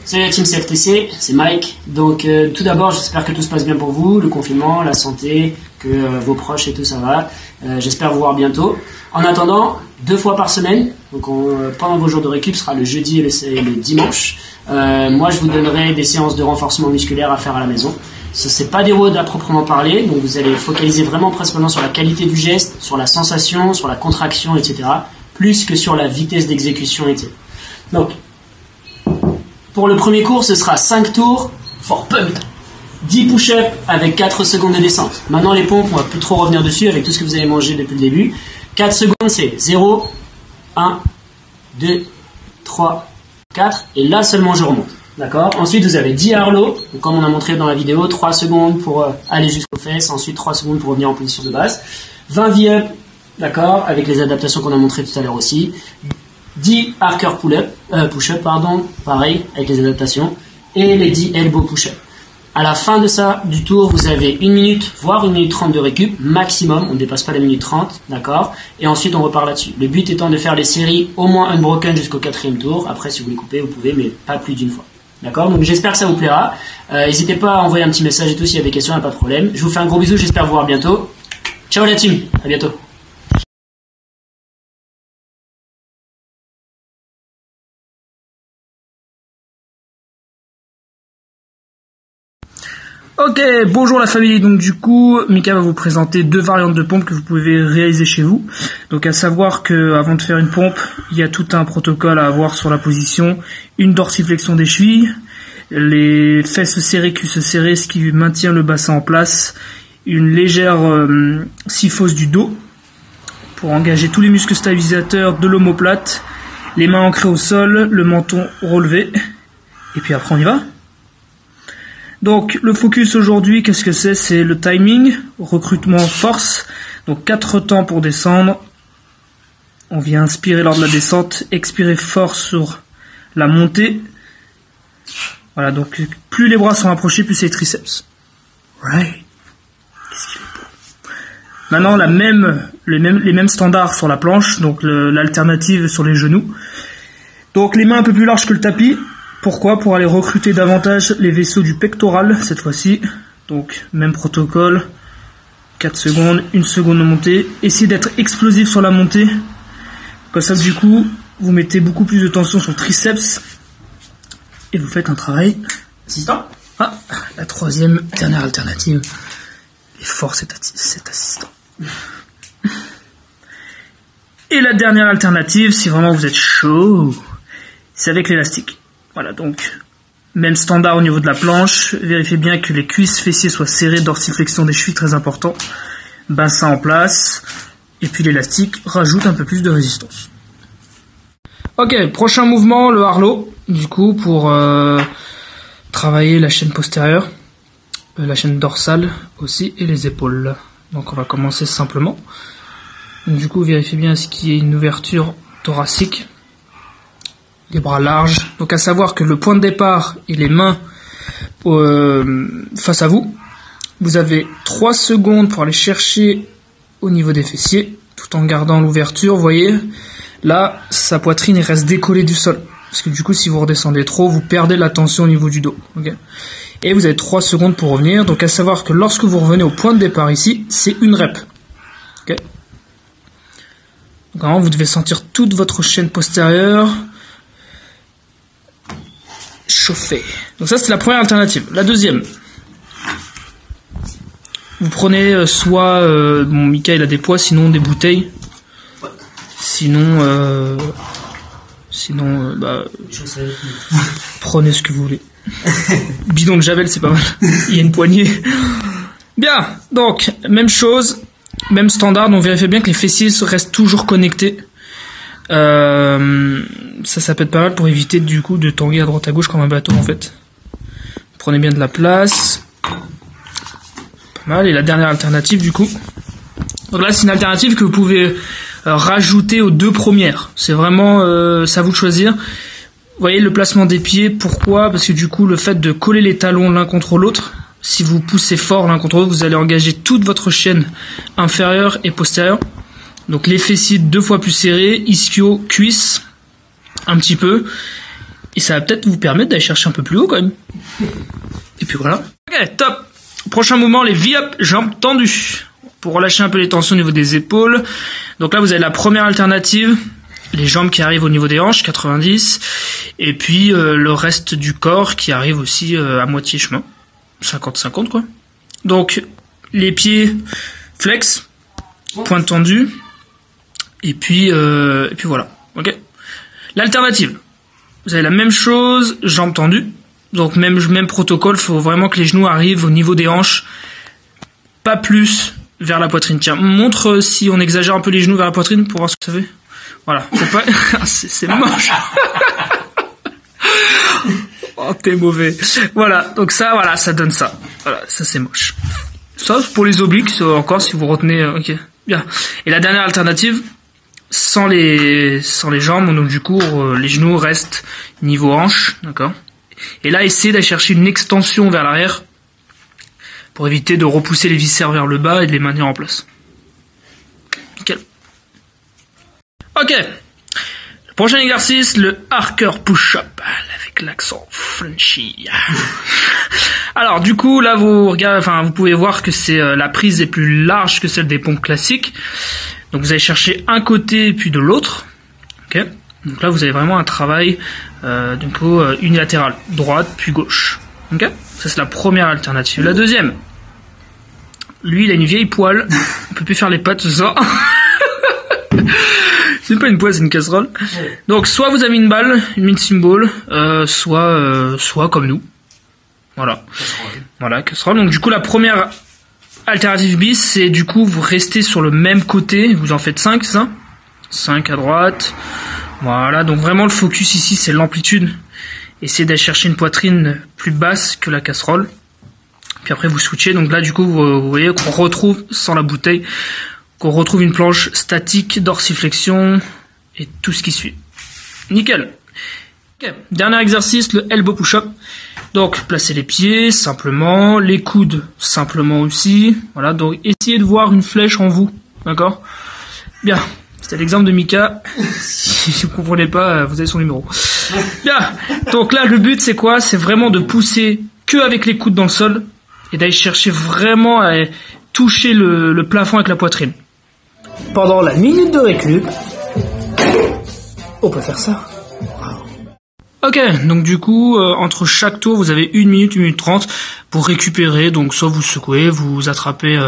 Salut la team CFTC, c'est Mike. Donc tout d'abord, j'espère que tout se passe bien pour vous, le confinement, la santé, que vos proches et tout ça va. J'espère vous voir bientôt. En attendant, 2 fois par semaine, donc pendant vos jours de récup, ce sera le jeudi et le dimanche. Moi, je vous donnerai des séances de renforcement musculaire à faire à la maison. Ce n'est pas des WOD à proprement parler, donc vous allez focaliser vraiment principalement sur la qualité du geste, sur la sensation, sur la contraction, etc. Plus que sur la vitesse d'exécution, etc. Donc, pour le premier cours, ce sera 5 tours for pump. 10 push-ups avec 4 secondes de descente. Maintenant, les pompes, on va plus trop revenir dessus avec tout ce que vous avez mangé depuis le début. 4 secondes, c'est 0, 1, 2, 3, 4. Et là seulement, je remonte. D'accord. Ensuite, vous avez 10 Harlow. Comme on a montré dans la vidéo, 3 secondes pour aller jusqu'aux fesses. Ensuite, 3 secondes pour revenir en position de base. 20 V-up. D'accord. Avec les adaptations qu'on a montrées tout à l'heure aussi. 10 Harker push-up, pareil, avec les adaptations. Et les 10 elbow push-up. À la fin de ça, du tour, vous avez 1 minute, voire 1 minute 30 de récup, maximum, on ne dépasse pas la minute 30, d'accord. Et ensuite, on repart là-dessus. Le but étant de faire les séries au moins unbroken jusqu'au 4e tour. Après, si vous voulez couper, vous pouvez, mais pas plus d'une fois. D'accord. Donc, j'espère que ça vous plaira. N'hésitez pas à envoyer un petit message et tout s'il y a des questions, il n'y a pas de problème. Je vous fais un gros bisou, j'espère vous voir bientôt. Ciao la team, à bientôt. Ok, bonjour la famille. Donc du coup, Mika va vous présenter 2 variantes de pompes que vous pouvez réaliser chez vous. Donc à savoir que avant de faire une pompe, il y a tout un protocole à avoir sur la position, une dorsiflexion des chevilles, les fesses serrées, cuisses serrées, ce qui maintient le bassin en place, une légère syphose du dos pour engager tous les muscles stabilisateurs de l'omoplate, les mains ancrées au sol, le menton relevé, et puis après on y va. Donc le focus aujourd'hui, qu'est-ce que c'est? C'est le timing, recrutement force. Donc 4 temps pour descendre. On vient inspirer lors de la descente, expirer fort sur la montée. Voilà, donc plus les bras sont rapprochés, plus c'est les triceps. Right. Qu'est-ce qu'il est beau. Maintenant les mêmes standards sur la planche, donc l'alternative sur les genoux. Donc les mains un peu plus larges que le tapis. Pourquoi? Pour aller recruter davantage les vaisseaux du pectoral cette fois-ci. Donc même protocole, 4 secondes, 1 seconde de montée. Essayez d'être explosif sur la montée. Comme ça du coup, vous mettez beaucoup plus de tension sur le triceps. Et vous faites un travail assistant. Ah, la dernière alternative. Il est fort cet assistant. Et la dernière alternative, si vraiment vous êtes chaud, c'est avec l'élastique. Voilà, donc, même standard au niveau de la planche. Vérifiez bien que les cuisses fessiers soient serrées, dorsiflexion des chevilles, très important. Bassin en place. Et puis l'élastique rajoute un peu plus de résistance. Ok, prochain mouvement, le Harlow. Du coup, pour travailler la chaîne postérieure, la chaîne dorsale aussi, et les épaules. Donc on va commencer simplement. Donc, du coup, vérifiez bien ce qu'il y ait une ouverture thoracique. Les bras larges. Donc à savoir que le point de départ et les mains face à vous. Vous avez 3 secondes pour aller chercher au niveau des fessiers, tout en gardant l'ouverture. Vous voyez, là, sa poitrine reste décollée du sol. Parce que du coup, si vous redescendez trop, vous perdez la tension au niveau du dos. Okay. Et vous avez 3 secondes pour revenir. Donc à savoir que lorsque vous revenez au point de départ ici, c'est 1 rep. Okay. Donc vraiment, vous devez sentir toute votre chaîne postérieure chauffer. Donc ça c'est la première alternative. La deuxième, vous prenez soit Mika il a des poids, sinon des bouteilles, sinon prenez ce que vous voulez. Bidon de Javel c'est pas mal. Il y a une poignée. Bien, donc même chose, même standard. Donc vérifiez bien que les fessiers restent toujours connectés. Ça peut être pas mal pour éviter du coup de tanguer à droite à gauche comme un bateau en fait. Prenez bien de la place. Pas mal. Et la dernière alternative du coup. Donc là c'est une alternative que vous pouvez rajouter aux 2 premières. C'est vraiment c'est à vous de choisir. Vous voyez le placement des pieds. Pourquoi? Parce que du coup le fait de coller les talons l'un contre l'autre, si vous poussez fort l'un contre l'autre, vous allez engager toute votre chaîne inférieure et postérieure. Donc les fessiers 2 fois plus serrés, ischio, cuisse, un petit peu. Et ça va peut-être vous permettre d'aller chercher un peu plus haut quand même. Et puis voilà. Ok, top. Prochain mouvement, les V-up, jambes tendues. Pour relâcher un peu les tensions au niveau des épaules. Donc là, vous avez la première alternative. Les jambes qui arrivent au niveau des hanches, 90. Et puis le reste du corps qui arrive aussi à moitié chemin. 50-50 quoi. Donc les pieds flex, pointe tendue. Et puis voilà. Ok. L'alternative. Vous avez la même chose, jambes tendues. Donc même protocole, faut vraiment que les genoux arrivent au niveau des hanches. Pas plus vers la poitrine. Tiens, montre si on exagère un peu les genoux vers la poitrine pour voir ce que ça fait. Voilà. Faut pas... c'est moche. Oh, t'es mauvais. Voilà. Donc ça, voilà, ça donne ça. Voilà, ça c'est moche. Sauf pour les obliques, encore si vous retenez. Ok. Bien. Et la dernière alternative, sans les jambes, donc du coup, les genoux restent niveau hanche, d'accord. Et là, essayez d'aller chercher une extension vers l'arrière pour éviter de repousser les viscères vers le bas et de les maintenir en place. Nickel. Ok. Le prochain exercice, le Harker push-up avec l'accent Frenchy. Alors du coup, là vous pouvez voir que c'est la prise est plus large que celle des pompes classiques. Donc vous allez chercher un côté et puis de l'autre. Ok. Donc là vous avez vraiment un travail unilatéral, droite puis gauche. Ok. Ça c'est la première alternative. La deuxième, lui il a une vieille poêle, on peut plus faire les pattes, ça. C'est pas une poêle, c'est une casserole. Donc soit vous avez une balle, une mincing ball, soit comme nous. Voilà. Casserole. Voilà, casserole. Donc du coup la première alternative bis, c'est du coup vous restez sur le même côté, vous en faites 5, c'est ça? 5 à droite. Voilà, donc vraiment le focus ici c'est l'amplitude. Essayez d'aller chercher une poitrine plus basse que la casserole. Puis après vous switchez, donc là du coup vous voyez qu'on retrouve, sans la bouteille, qu'on retrouve une planche statique, dorsiflexion et tout ce qui suit. Nickel. Ok, dernier exercice, le elbow push-up. Donc placez les pieds simplement, les coudes simplement aussi. Voilà, donc essayez de voir une flèche en vous, d'accord? Bien, c'était l'exemple de Mika. Si vous ne comprenez pas, vous avez son numéro. Bien, donc là le but c'est quoi? C'est vraiment de pousser que avec les coudes dans le sol et d'aller chercher vraiment à toucher le plafond avec la poitrine. Pendant la minute de récup, on peut faire ça. Ok, donc du coup, entre chaque tour, vous avez 1 minute, 1 minute 30 pour récupérer. Donc soit vous secouez, vous attrapez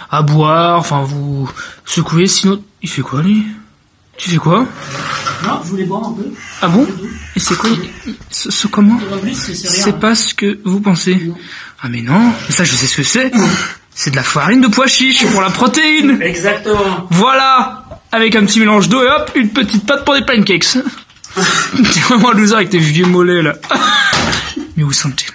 à boire, enfin vous secouez, sinon... Il fait quoi lui? Tu fais quoi? Non, je voulais boire un peu. Ah bon? Et c'est quoi? Ce comment? C'est pas ce que vous pensez. Non. Ah mais non, ça je sais ce que c'est. C'est de la farine de pois chiche pour la protéine. Exactement. Voilà, avec un petit mélange d'eau et hop, une petite pâte pour des pancakes. T'es vraiment un loser avec tes vieux mollets là. Mais où sont-ils?